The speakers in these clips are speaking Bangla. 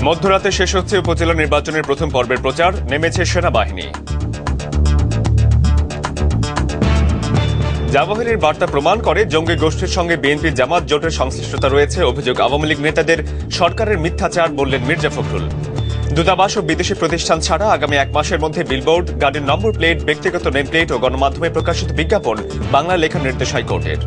মধ্যরাতে শেষ হচ্ছে উপজেলা নির্বাচনের প্রথম পর্বের প্রচার, নেমেছে সেনাবাহিনী। জাওয়াহিরির বার্তা প্রমাণ করে জঙ্গি গোষ্ঠীর সঙ্গে বিএনপি জামাত জোটের সংশ্লিষ্টতা রয়েছে। অভিযোগ আওয়ামী লীগ নেতাদের সরকারের মিথ্যাচার, বললেন মির্জা ফখরুল। দূতাবাস ও বিদেশি প্রতিষ্ঠান ছাড়া আগামী 1 মাসের মধ্যে বিলবোর্ড, গাড়ির নম্বর প্লেট, ব্যক্তিগত নেম প্লেট ও গণমাধ্যমে প্রকাশিত বিজ্ঞাপন বাংলা লেখার নির্দেশ হাইকোর্টের।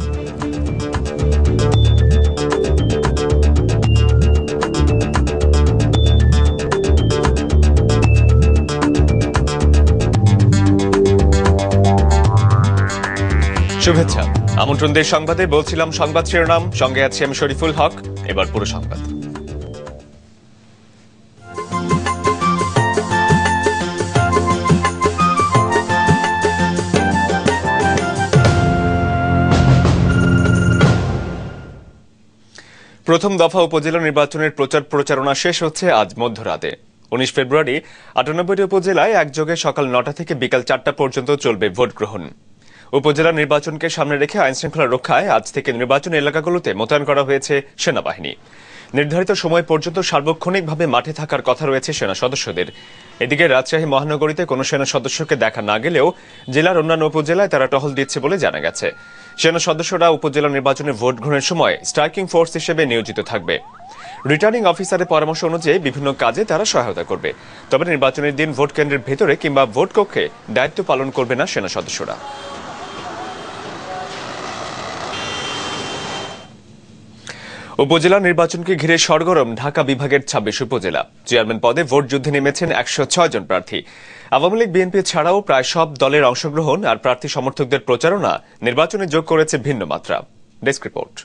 শুভেচ্ছা, আমন্ত্রণ দেশ সংবাদে বলছিলাম সংবাদ শিরোনাম, সঙ্গে আছি আমি শরীফুল হক। এবার পুরো সংবাদ। প্রথম দফা উপজেলা নির্বাচনের প্রচার প্রচারণা শেষ হচ্ছে আজ মধ্যরাতে। 19 ফেব্রুয়ারি 98টি উপজেলায় একযোগে সকাল 9টা থেকে বিকাল 4টা পর্যন্ত চলবে ভোট গ্রহণ। উপজেলা নির্বাচনকে সামনে রেখে আইনশৃঙ্খলা রক্ষায় আজ থেকে নির্বাচন এলাকাগুলোতে মোতায়েন করা হয়েছে সেনাবাহিনী। নির্ধারিত সময় পর্যন্ত সার্বক্ষণিকভাবে মাঠে থাকার কথা রয়েছে সেনা সদস্যদের। এদিকে রাজশাহী মহানগরীতে কোনো সেনা সদস্যকে দেখা না গেলেও জেলার অন্যান্য উপজেলায় তারা টহল দিচ্ছে বলে জানা গেছে। সেনা সদস্যরা উপজেলা নির্বাচনে ভোট গ্রহণের সময় স্ট্রাইকিং ফোর্স হিসেবে নিয়োজিত থাকবে। রিটার্নিং অফিসারের পরামর্শ অনুযায়ী বিভিন্ন কাজে তারা সহায়তা করবে। তবে নির্বাচনের দিন ভোট কেন্দ্রের ভেতরে কিংবা ভোট কক্ষে দায়িত্ব পালন করবে না সেনা সদস্যরা। উপজেলা নির্বাচনকে ঘিরে সরগরম ঢাকা বিভাগের 26 উপজেলা। চেয়ারম্যান পদে ভোট যুদ্ধে নেমেছেন 106 জন প্রার্থী। আওয়ামী লীগ, বিএনপি ছাড়াও প্রায় সব দলের অংশগ্রহণ আর প্রার্থী সমর্থকদের প্রচারণা নির্বাচনে যোগ করেছে ভিন্ন মাত্রা। Desk report.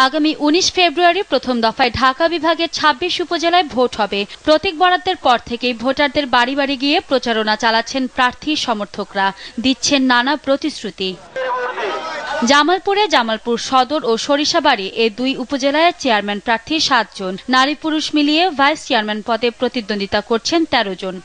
আগামী 19 ফেব্রুয়ারি প্রথম দফায় ঢাকা বিভাগের 26 উপজেলায় ভোট হবে। প্রতীক বরাদ্দের পর থেকেই ভোটারদের বাড়ি বাড়ি গিয়ে প্রচারণা চালাচ্ছেন প্রার্থী সমর্থকরা, দিচ্ছেন নানা প্রতিশ্রুতি। জামালপুরে জামালপুর সদর ও সরিষাবাড়ি এই দুই উপজেলায় চেয়ারম্যান প্রার্থী 7 জন। নারী পুরুষ মিলিয়ে ভাইস চেয়ারম্যান পদে প্রতিদ্বন্দ্বিতা করছেন 13 জন।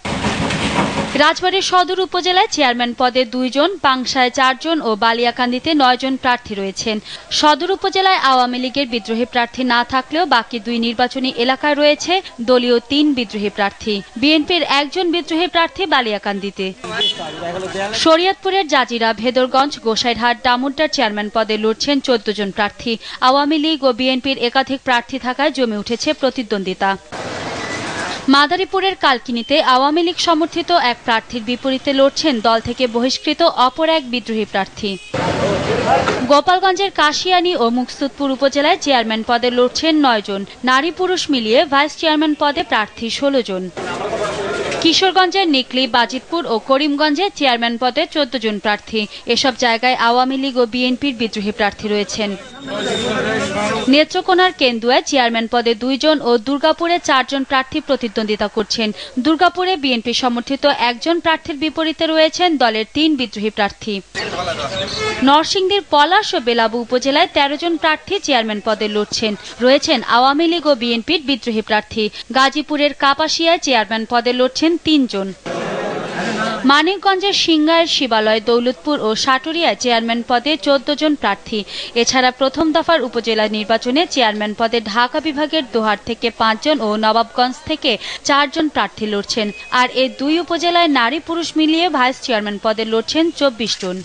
রাজবাড়ী সদর উপজেলায় চেয়ারম্যান পদে 2 জন, পাংশায় 4 জন ও বালিয়াকান্দিতে 9 জন প্রার্থী রয়েছেন। সদর উপজেলায় আওয়ামী লীগের বিদ্রোহী প্রার্থী না থাকলেও বাকি 2 নির্বাচনী এলাকায় রয়েছে দলীয় 3 বিদ্রোহী প্রার্থী। বিএনপির 1 জন বিদ্রোহী প্রার্থী বালিয়াকান্দিতে। শরীয়তপুরের জাজিরা, ভেদরগঞ্জ, গোসাইরহাট, ডামুড্ডার চেয়ারম্যান পদে লড়ছেন 14 জন প্রার্থী। আওয়ামী লীগ ও বিএনপির একাধিক প্রার্থী থাকায় জমে উঠেছে প্রতিদ্বন্দ্বিতা। মাদারীপুরের কালকিনিতে আওয়ামী লীগ সমর্থিত এক প্রার্থীর বিপরীতে লড়ছেন দল থেকে বহিষ্কৃত অপর এক বিদ্রোহী প্রার্থী। গোপালগঞ্জের কাশিয়ানী ও মুকসুদপুর উপজেলায় চেয়ারম্যান পদে লড়ছেন 9 জন। নারী পুরুষ মিলিয়ে ভাইস চেয়ারম্যান পদে প্রার্থী 16 জন। কিশোরগঞ্জের নিকলি, বাজিতপুর ও করিমগঞ্জে চেয়ারম্যান পদে 14 জন প্রার্থী। এসব জায়গায় আওয়ামী লীগ ও বিএনপির বিদ্রোহী প্রার্থী রয়েছেন। নেত্রকোনার কেন্দুয়ায় চেয়ারম্যান পদে 2 জন ও দুর্গাপুরে 4 জন প্রার্থী প্রতিদ্বন্দ্বিতা করছেন। দুর্গাপুরে বিএনপি সমর্থিত 1 জন প্রার্থীর বিপরীতে রয়েছেন দলের 3 বিদ্রোহী প্রার্থী। নরসিংদীর পলাশ ও বেলাবু উপজেলায় 13 জন প্রার্থী চেয়ারম্যান পদে লড়ছেন। রয়েছেন আওয়ামী লীগ ও বিএনপির বিদ্রোহী প্রার্থী। গাজীপুরের কাপাসিয়ায় চেয়ারম্যান পদে লড়ছেন 3 জন। মানিকগঞ্জের সিংগাইর, শিবালয়, দৌলতপুর ও সাটুরিয়ায় চেয়ারম্যান পদে 14 জন প্রার্থী। এছাড়া প্রথম দফার উপজেলা নির্বাচনে চেয়ারম্যান পদে ঢাকা বিভাগের দোহার থেকে 5 জন ও নবাবগঞ্জ থেকে 4 জন প্রার্থী লড়ছেন। আর এই 2 উপজেলায় নারী পুরুষ মিলিয়ে ভাইস চেয়ারম্যান পদে লড়ছেন 24 জন।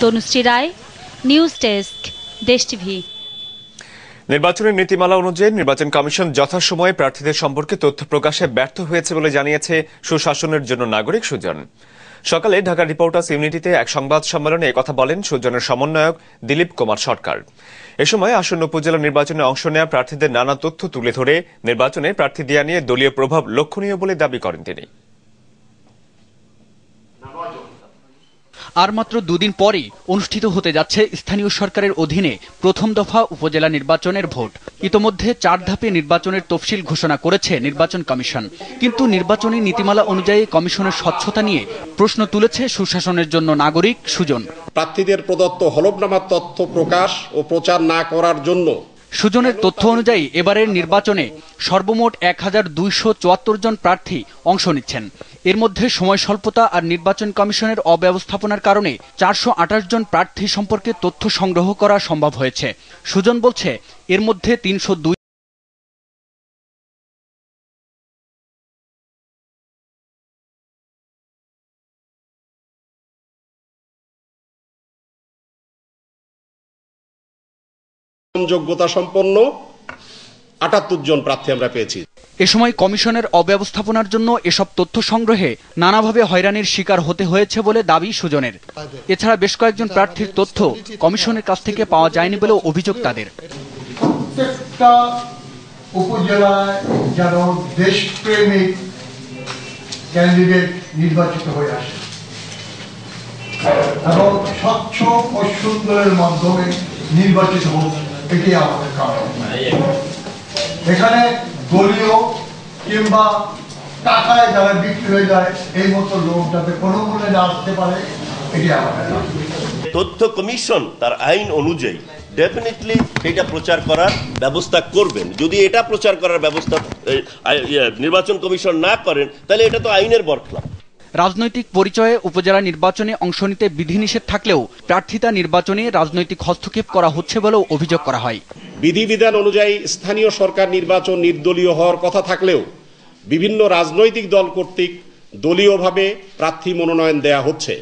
তনুশ্রী রায়, নিউজ ডেস্ক, দেশ টিভি। নির্বাচনের নীতিমালা অনুযায়ী নির্বাচন কমিশন যথাসময়ে প্রার্থীদের সম্পর্কে তথ্য প্রকাশে ব্যর্থ হয়েছে বলে জানিয়েছে সুশাসনের জন্য নাগরিক সুজন। সকালে ঢাকা রিপোর্টার্স ইউনিটিতে এক সংবাদ সম্মেলনে একথা বলেন সুজনের সমন্বয়ক দিলীপ কুমার সরকার। এ সময় আসন্ন উপজেলা নির্বাচনে অংশ নেওয়া প্রার্থীদের নানা তথ্য তুলে ধরে নির্বাচনে প্রার্থী দেয়া নিয়ে দলীয় প্রভাব লক্ষণীয় বলে দাবি করেন তিনি। আর মাত্র 2 দিন পরেই অনুষ্ঠিত হতে যাচ্ছে স্থানীয় সরকারের অধীনে প্রথম দফা উপজেলা নির্বাচনের ভোট। ইতোমধ্যে 4 ধাপে নির্বাচনের তফসিল ঘোষণা করেছে নির্বাচন কমিশন। কিন্তু নির্বাচনী নীতিমালা অনুযায়ী কমিশনের স্বচ্ছতা নিয়ে প্রশ্ন তুলেছে সুশাসনের জন্য নাগরিক সুজন। প্রার্থীদের প্রদত্ত হলফনামার তথ্য প্রকাশ ও প্রচার না করার জন্য সুজনের তথ্য অনুযায়ী এবারের নির্বাচনে সর্বমোট 1274 জন প্রার্থী অংশ নিচ্ছেন। এর মধ্যে সময় স্বল্পতা আর নির্বাচন কমিশনের অব্যবস্থাপনার কারণে 428 জন প্রার্থী সম্পর্কে তথ্য সংগ্রহ করা সম্ভব হয়েছে। সুজন বলছে, এর মধ্যে 302 যোগ্যতা সম্পন্ন 78 জন প্রার্থী আমরা পেয়েছি। এ সময় কমিশনের অব্যবস্থাপনার জন্য এসব তথ্য সংগ্রহে নানাভাবে হয়রানির শিকার হতে হয়েছে বলে দাবি সুজনের। এছাড়া বেশ কয়েকজন প্রার্থীর তথ্য কমিশনের কাছ থেকে পাওয়া যায়নি বলেও অভিযোগ তাদের। প্রত্যেকটা উপজেলায় যেন দেশপ্রেমিক ক্যান্ডিডেট নির্বাচিত হয়ে আসে এবং স্বচ্ছ ও সুন্দরের মাধ্যমে নির্বাচিত হোক, এটি আমাদের কারণ। এখানে দলীয় কিংবা টাকায় যারা বিক্রি হয়ে যায় এই মতো লোক যাতে কোনো মূল্যে না আসতে পারে, এটি আমাদের কারণ। তথ্য কমিশন তার আইন অনুযায়ী ডেফিনেটলি এটা প্রচার করার ব্যবস্থা করবেন। যদি এটা প্রচার করার ব্যবস্থা নির্বাচন কমিশন না করেন, তাহলে এটা তো আইনের বরখলাফ। রাজনৈতিক পরিচয়ে উপজেলা নির্বাচনে অংশ নিতে বিধিনিষেধ থাকলেও প্রার্থিতা নির্বাচনে রাজনৈতিক হস্তক্ষেপ করা হচ্ছে বলেও অভিযোগ করা হয়। বিধিবিধান অনুযায়ী স্থানীয় সরকার নির্বাচন নির্দলীয় হওয়ার কথা থাকলেও বিভিন্ন রাজনৈতিক দল কর্তৃক দলীয়ভাবে প্রার্থী মনোনয়ন দেয়া হচ্ছে।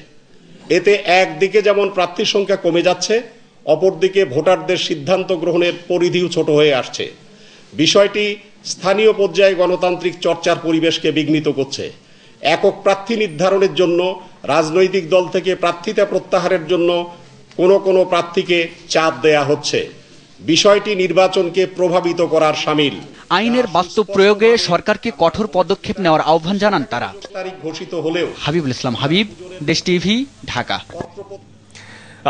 এতে একদিকে যেমন প্রার্থীর সংখ্যা কমে যাচ্ছে, অপরদিকে ভোটারদের সিদ্ধান্ত গ্রহণের পরিধিও ছোট হয়ে আসছে। বিষয়টি স্থানীয় পর্যায়ে গণতান্ত্রিক চর্চার পরিবেশকে বিঘ্নিত করছে। একক প্রার্থী নির্ধারণের জন্য রাজনৈতিক দল থেকে প্রার্থিতা প্রত্যাহারের জন্য কোনো প্রার্থীকে চাপ দেয়া হচ্ছে। বিষয়টি নির্বাচনকে প্রভাবিত করার শামিল। আইনের বাস্তব প্রয়োগে সরকারকে কঠোর পদক্ষেপ নেওয়ার আহ্বান জানান তারা। তারিখ ঘোষিত হলেও হাবিবুল ইসলাম হাবিব, দেশ টিভি, ঢাকা।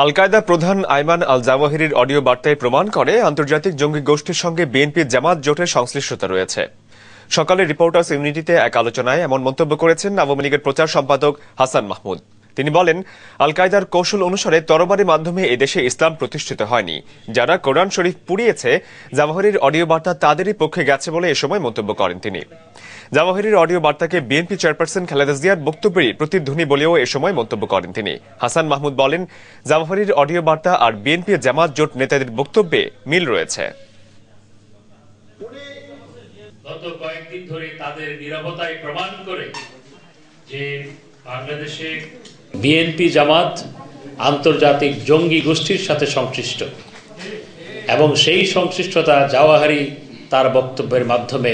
আল কায়দা প্রধান আইমান আল জাওয়াহিরির অডিও বার্তায় প্রমাণ করে আন্তর্জাতিক জঙ্গি গোষ্ঠীর সঙ্গে বিএনপি জামাত জোটের সংশ্লিষ্টতা রয়েছে। সকালে রিপোর্টার্স ইউনিটিতে এক আলোচনায় এমন মন্তব্য করেছেন আওয়ামী লীগের প্রচার সম্পাদক হাসান মাহমুদ। তিনি বলেন, আল কায়দার কৌশল অনুসারে তরবারির মাধ্যমে এদেশে ইসলাম প্রতিষ্ঠিত হয়নি। যারা কোরআন শরীফ পুড়িয়েছে, জাওয়াহিরির অডিও বার্তা তাদেরই পক্ষে গেছে বলে এ সময় মন্তব্য করেন তিনি। জাওয়াহিরির অডিও বার্তাকে বিএনপি চেয়ারপারসন খালেদা জিয়ার বক্তব্যেরই প্রতিধ্বনি বলেও এ সময় মন্তব্য করেন তিনি। হাসান মাহমুদ বলেন, জাওয়াহিরির অডিও বার্তা আর বিএনপি জামাত জোট নেতাদের বক্তব্যে মিল রয়েছে। গত কয়েকদিন ধরে তাদের নীরবতায় প্রমাণ করে যে বাংলাদেশে বিএনপি জামাত আন্তর্জাতিক জঙ্গি গোষ্ঠীর সাথে সংশ্লিষ্ট এবং সেই সংশ্লিষ্টতা জাওয়াহিরি তার বক্তব্যের মাধ্যমে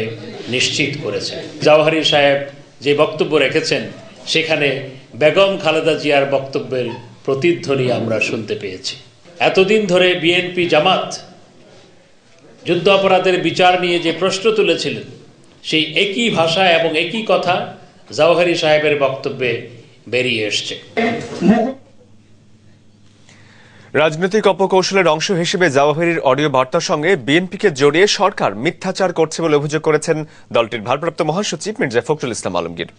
নিশ্চিত করেছে। জাওয়াহিরি সাহেব যে বক্তব্য রেখেছেন সেখানে বেগম খালেদা জিয়ার বক্তব্যের প্রতিধ্বনি আমরা শুনতে পেয়েছি। এতদিন ধরে বিএনপি জামাত যুদ্ধ অপরাধের বিচার নিয়ে যে প্রশ্ন তুলেছিলেন, সেই একই ভাষা এবং একই কথা জাওয়াহিরি সাহেবের বক্তব্যে বেরিয়ে এসছে। রাজনৈতিক অপকৌশলের অংশ হিসেবে জাওয়াহিরির অডিও বার্তার সঙ্গে বিএনপিকে জড়িয়ে সরকার মিথ্যাচার করছে বলে অভিযোগ করেছেন দলটির ভারপ্রাপ্ত মহাসচিব মির্জা ফখরুল ইসলাম আলমগীর।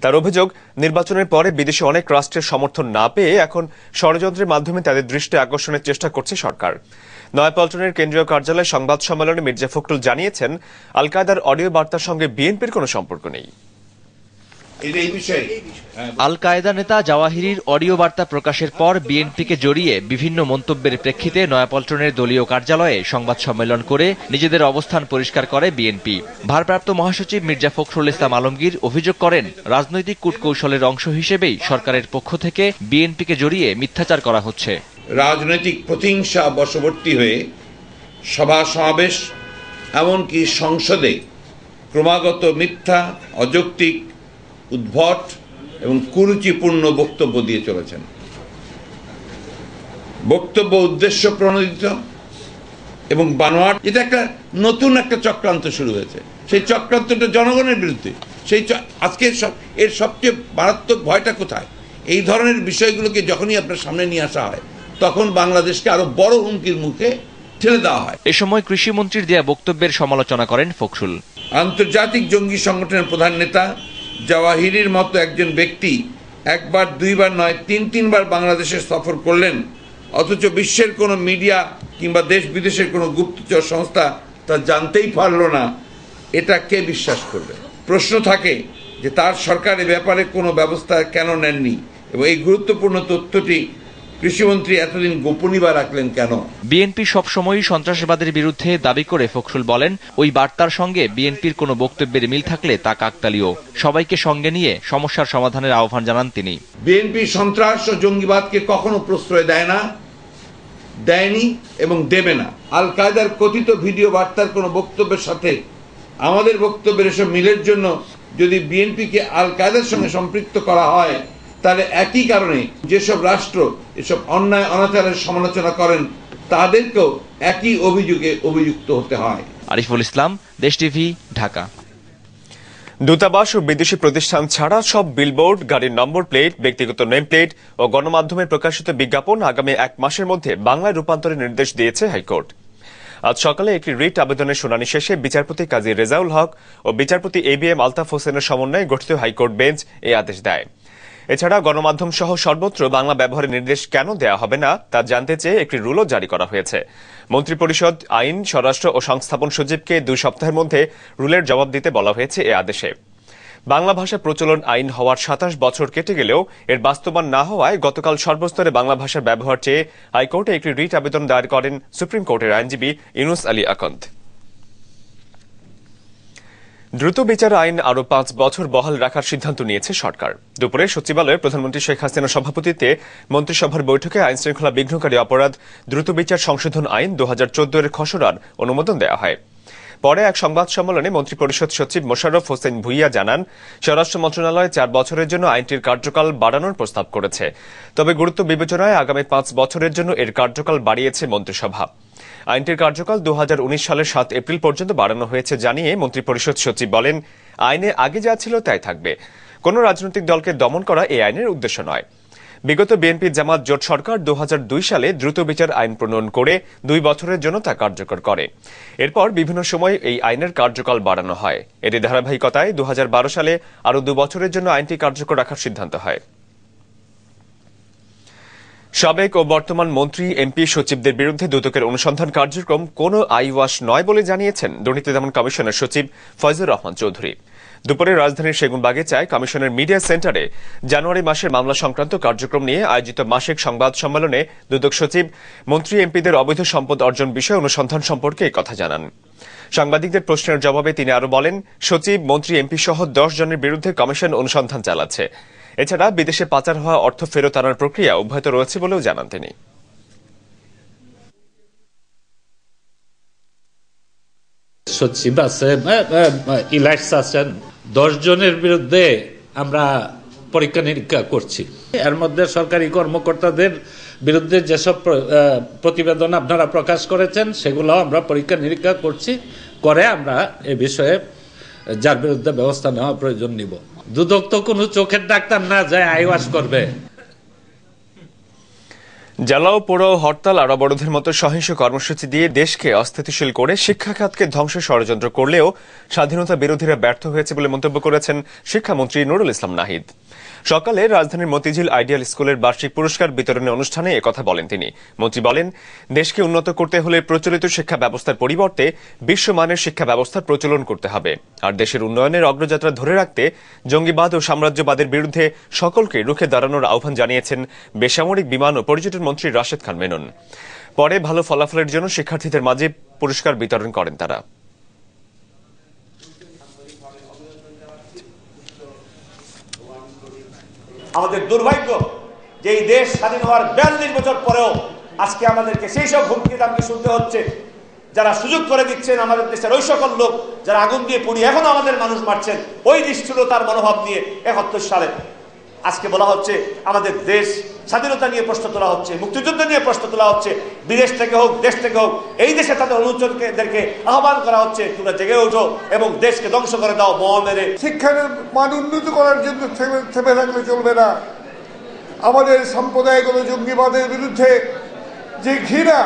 তার অভিযোগ, নির্বাচনের পরে বিদেশি অনেক রাষ্ট্রের সমর্থন না পেয়ে এখন ষড়যন্ত্রের মাধ্যমে তাদের দৃষ্টি আকর্ষণের চেষ্টা করছে সরকার। নয়াপল্টনের কেন্দ্রীয় কার্যালয়ে সংবাদ সম্মেলনে মির্জা ফখরুল জানিয়েছেন, আল কায়দার অডিও বার্তার সঙ্গে বিএনপির কোনো সম্পর্ক নেই। আল কায়দা নেতা জাওয়াহিরির অডিও বার্তা প্রকাশের পর বিএনপিকে জড়িয়ে বিভিন্ন মন্তব্যের প্রেক্ষিতে নয়াপল্টনের দলীয় কার্যালয়ে সংবাদ সম্মেলন করে নিজেদের অবস্থান পরিষ্কার করে বিএনপি। ভারপ্রাপ্ত মহাসচিব মির্জা ফখরুল ইসলাম আলমগীর অভিযোগ করেন, রাজনৈতিক কূটকৌশলের অংশ হিসেবেই সরকারের পক্ষ থেকে বিএনপিকে জড়িয়ে মিথ্যাচার করা হচ্ছে। রাজনৈতিক প্রতিহিংসা বশবর্তী হয়ে সভা সমাবেশ এমনকি সংসদে ক্রমাগত মিথ্যা, অযৌক্তিক, উদ্ভট এবং কুরুচিপূর্ণ বক্তব্য দিয়ে চলেছেন। বক্তব্য উদ্দেশ্য প্রণোদিত এবং বানোয়াট। এটা একটা নতুন একটা চক্রান্ত শুরু হয়েছে। সেই চক্রান্তটা জনগণের বিরুদ্ধে। আজকে এর সবচেয়ে মারাত্মক ভয়টা কোথায়? এই ধরনের বিষয়গুলোকে যখনই আপনার সামনে নিয়ে আসা হয়, তখন বাংলাদেশকে আরো বড় হুমকির মুখে ঠেলে দেওয়া হয়। এ সময় কৃষিমন্ত্রীর দেয়া বক্তব্যের সমালোচনা করেন ফখরুল। আন্তর্জাতিক জঙ্গি সংগঠনের প্রধান নেতা জাওয়াহিরির মতো একজন ব্যক্তি একবার, দুইবার নয়, তিনবার বাংলাদেশে সফর করলেন, অথচ বিশ্বের কোনো মিডিয়া কিংবা দেশ বিদেশের কোনো গুপ্তচর সংস্থা তা জানতেই পারল না। এটা কে বিশ্বাস করবে? প্রশ্ন থাকে যে তার সরকার এ ব্যাপারে কোনো ব্যবস্থা কেন নেননি এবং এই গুরুত্বপূর্ণ তথ্যটি কৃষিমন্ত্রী এতদিন গোপনই বা রাখলেন কেন? বিএনপি সবসময়ই সন্ত্রাসবাদের বিরুদ্ধে দাবি করে ফখরুল বলেন, ওই বার্তার সঙ্গে বিএনপির কোনো বক্তব্যের মিল থাকলে তা কাকতালীয়। সবাইকে সঙ্গে নিয়ে সমস্যার সমাধানের আহ্বান জানান তিনি। বিএনপি সন্ত্রাস ও জঙ্গিবাদকে কখনো প্রশ্রয় দেয় না। দেয়নি এবং দেবে না। আল কায়দার কথিত ভিডিও বার্তার কোনো বক্তব্যের সাথে আমাদের বক্তব্যের এসব মিলের জন্য যদি বিএনপিকে আল কায়দার সঙ্গে সম্পৃক্ত করা হয়, তাহলে একই কারণে যেসব রাষ্ট্র এসব অন্যায় অনাচারের সমালোচনা করেন তাদেরকেও একই অভিযোগে অভিযুক্ত হতে হয়। আরিফুল ইসলাম, দেশ টিভি, ঢাকা। দূতাবাস ও বিদেশি প্রতিষ্ঠান ছাড়া সব বিলবোর্ড, গাড়ির নম্বর প্লেট, ব্যক্তিগত নেম প্লেট ও গণমাধ্যমে প্রকাশিত বিজ্ঞাপন আগামী 1 মাসের মধ্যে বাংলায় রূপান্তরের নির্দেশ দিয়েছে হাইকোর্ট। আজ সকালে একটি রিট আবেদনের শুনানি শেষে বিচারপতি কাজী রেজাউল হক ও বিচারপতি ABM আলতাফ হোসেনের সমন্বয়ে গঠিত হাইকোর্ট বেঞ্চ এই আদেশ দেয়। এছাড়া গণমাধ্যম সহ সর্বত্র বাংলা ব্যবহারের নির্দেশ কেন দেওয়া হবে না তা জানতে চেয়ে একটি রুলও জারি করা হয়েছে। মন্ত্রিপরিষদ, আইন, স্বরাষ্ট্র ও সংস্থাপন সচিবকে 2 সপ্তাহের মধ্যে রুলের জবাব দিতে বলা হয়েছে এ আদেশে। বাংলা ভাষা প্রচলন আইন হওয়ার 27 বছর কেটে গেলেও এর বাস্তবায়ন না হওয়ায় গতকাল সর্বস্তরে বাংলা ভাষার ব্যবহার চেয়ে হাইকোর্টে একটি রিট আবেদন দায়ের করেন সুপ্রিম কোর্টের আইনজীবী ইউনুস আলী আকন্দ। দ্রুত বিচার আইন আরও 5 বছর বহাল রাখার সিদ্ধান্ত নিয়েছে সরকার। দুপুরে সচিবালয়ে প্রধানমন্ত্রী শেখ হাসিনার সভাপতিত্বে মন্ত্রিসভার বৈঠকে আইন শৃঙ্খলা বিঘ্নকারী অপরাধ দ্রুত বিচার সংশোধন আইন 2014 এর খসড়ার অনুমোদন দেওয়া হয়। পরে এক সংবাদ সম্মেলনে মন্ত্রিপরিষদ সচিব মোশাররফ হোসেন ভুইয়া জানান, স্বরাষ্ট্র মন্ত্রণালয় 4 বছরের জন্য আইনটির কার্যকাল বাড়ানোর প্রস্তাব করেছে। তবে গুরুত্ব বিবেচনায় আগামী 5 বছরের জন্য এর কার্যকাল বাড়িয়েছে মন্ত্রিসভা। আইনটির কার্যকাল 2019 সালের 7 এপ্রিল পর্যন্ত বাড়ানো হয়েছে জানিয়ে মন্ত্রিপরিষদ সচিব বলেন, আইনে আগে যা ছিল তাই থাকবে। কোন রাজনৈতিক দলকে দমন করা এই আইনের উদ্দেশ্য নয়। বিগত বিএনপি জামাত জোট সরকার 2002 সালে দ্রুত বিচার আইন প্রণয়ন করে 2 বছরের জন্য তা কার্যকর করে। এরপর বিভিন্ন সময় এই আইনের কার্যকাল বাড়ানো হয়। এর ধারাবাহিকতায় 2012 সালে আরও 2 বছরের জন্য আইনটি কার্যকর রাখার সিদ্ধান্ত হয়। সাবেক ও বর্তমান মন্ত্রী, এমপি, সচিবদের বিরুদ্ধে দুদকের অনুসন্ধান কার্যক্রম কোনো আইওয়াশ নয় বলে জানিয়েছেন দুর্নীতি দমন কমিশনের সচিব ফয়জুর রহমান চৌধুরী। দুপুরে রাজধানীর সেগুনবাগিচায় কমিশনের মিডিয়া সেন্টারে জানুয়ারি মাসের মামলা সংক্রান্ত কার্যক্রম নিয়ে আয়োজিত মাসিক সংবাদ সম্মেলনে দুদক সচিব মন্ত্রী, এমপিদের অবৈধ সম্পদ অর্জন বিষয়ে অনুসন্ধান সম্পর্কে এই কথা জানান। সাংবাদিকদের প্রশ্নের জবাবে তিনি আরও বলেন, সচিব, মন্ত্রী, এমপি সহ 10 জনের বিরুদ্ধে কমিশন অনুসন্ধান চালাচ্ছে। এছাড়া বিদেশে পাচার হওয়া অর্থ ফেরত আনার প্রক্রিয়া অব্যাহত রয়েছে বলেও জানান তিনি। সচিব আছে, ইলাইটস আছেন, 10 জনের বিরুদ্ধে আমরা পরীক্ষা নিরীক্ষা করছি। এর মধ্যে সরকারি কর্মকর্তাদের বিরুদ্ধে যেসব প্রতিবেদন আপনারা প্রকাশ করেছেন সেগুলো আমরা পরীক্ষা নিরীক্ষা করছি, করে আমরা এ বিষয়ে যার বিরুদ্ধে ব্যবস্থা নেওয়া প্রয়োজন নিব। দুদক তো কোনো চোখের ডাক্তার না, যায় আইওয়াশ করবে। জ্বালাও পোড়াও, হরতাল আর অবরোধের মতো সহিংস কর্মসূচি দিয়ে দেশকে অস্থিতিশীল করে শিক্ষা খাতকে ধ্বংসের ষড়যন্ত্র করলেও স্বাধীনতা বিরোধীরা ব্যর্থ হয়েছে বলে মন্তব্য করেছেন শিক্ষামন্ত্রী নুরুল ইসলাম নাহিদ। সকালে রাজধানীর মতিঝিল আইডিয়াল স্কুলের বার্ষিক পুরস্কার বিতরণী অনুষ্ঠানে একথা বলেন তিনি। মন্ত্রী বলেন, দেশকে উন্নত করতে হলে প্রচলিত শিক্ষা ব্যবস্থার পরিবর্তে বিশ্বমানের শিক্ষা ব্যবস্থার প্রচলন করতে হবে। আর দেশের উন্নয়নের অগ্রযাত্রা ধরে রাখতে জঙ্গিবাদ ও সাম্রাজ্যবাদের বিরুদ্ধে সকলকে রুখে দাঁড়ানোর আহ্বান জানিয়েছেন বেসামরিক বিমান ও পর্যটন মন্ত্রী রাশেদ খান মেনন। পরে ভালো ফলাফলের জন্য শিক্ষার্থীদের মাঝে পুরস্কার বিতরণ করেন তারা। আমাদের দুর্ভাগ্য যে এই দেশ স্বাধীন হওয়ার 42 বছর পরেও আজকে আমাদেরকে সেই সব হুমকি দামকে শুনতে হচ্ছে, যারা সুযোগ করে দিচ্ছেন আমাদের দেশের ওই সকল লোক যারা আগুন দিয়ে পুড়িয়ে এখনো আমাদের মানুষ মারছেন ওই নিষ্ঠুরতার মনোভাব নিয়ে 71 সালে আজকে বলা হচ্ছে আমাদের দেশ স্বাধীনতা নিয়ে প্রশ্ন তোলা হচ্ছে, মুক্তিযুদ্ধ নিয়ে প্রশ্ন তোলা হচ্ছে। বিদেশ থেকে হোক, দেশ থেকে হোক, এই দেশে তাদের অনুচরদেরকে আহ্বান করা হচ্ছে, তোমরা জেগে ওঠো এবং দেশকে ধ্বংস করে দাও বোমা মেরে। শিক্ষার মান উন্নত করার জন্য থেমে থাকলে চলবে না। আমাদের সাম্প্রদায়িক জঙ্গিবাদের বিরুদ্ধে যে ঘৃণা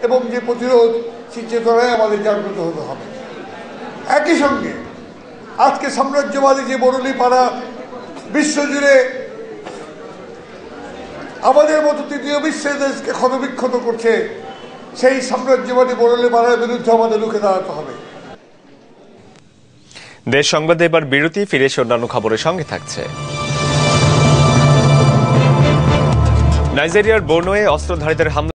এবং যে প্রতিরোধ, সেই চেতনায় আমাদের জাগ্রত হতে হবে। একই সঙ্গে আজকে সাম্রাজ্যবাদী যে বরুলিপাড়া বিশ্বজুড়ে আমাদের মতো তৃতীয় বিশ্বের দেশকে ক্ষতবিক্ষত করছে, সেই সাম্রাজ্যবাদী বরুলিপাড়ার বিরুদ্ধে আমাদের রুখে দাঁড়াতে হবে। দেশ সংবাদে এবার বিরতি, ফিরে এসে অন্যান্য খবরের সঙ্গে থাকছে। নাইজেরিয়ার বোর্নোয়ে অস্ত্রধারীদের হামলা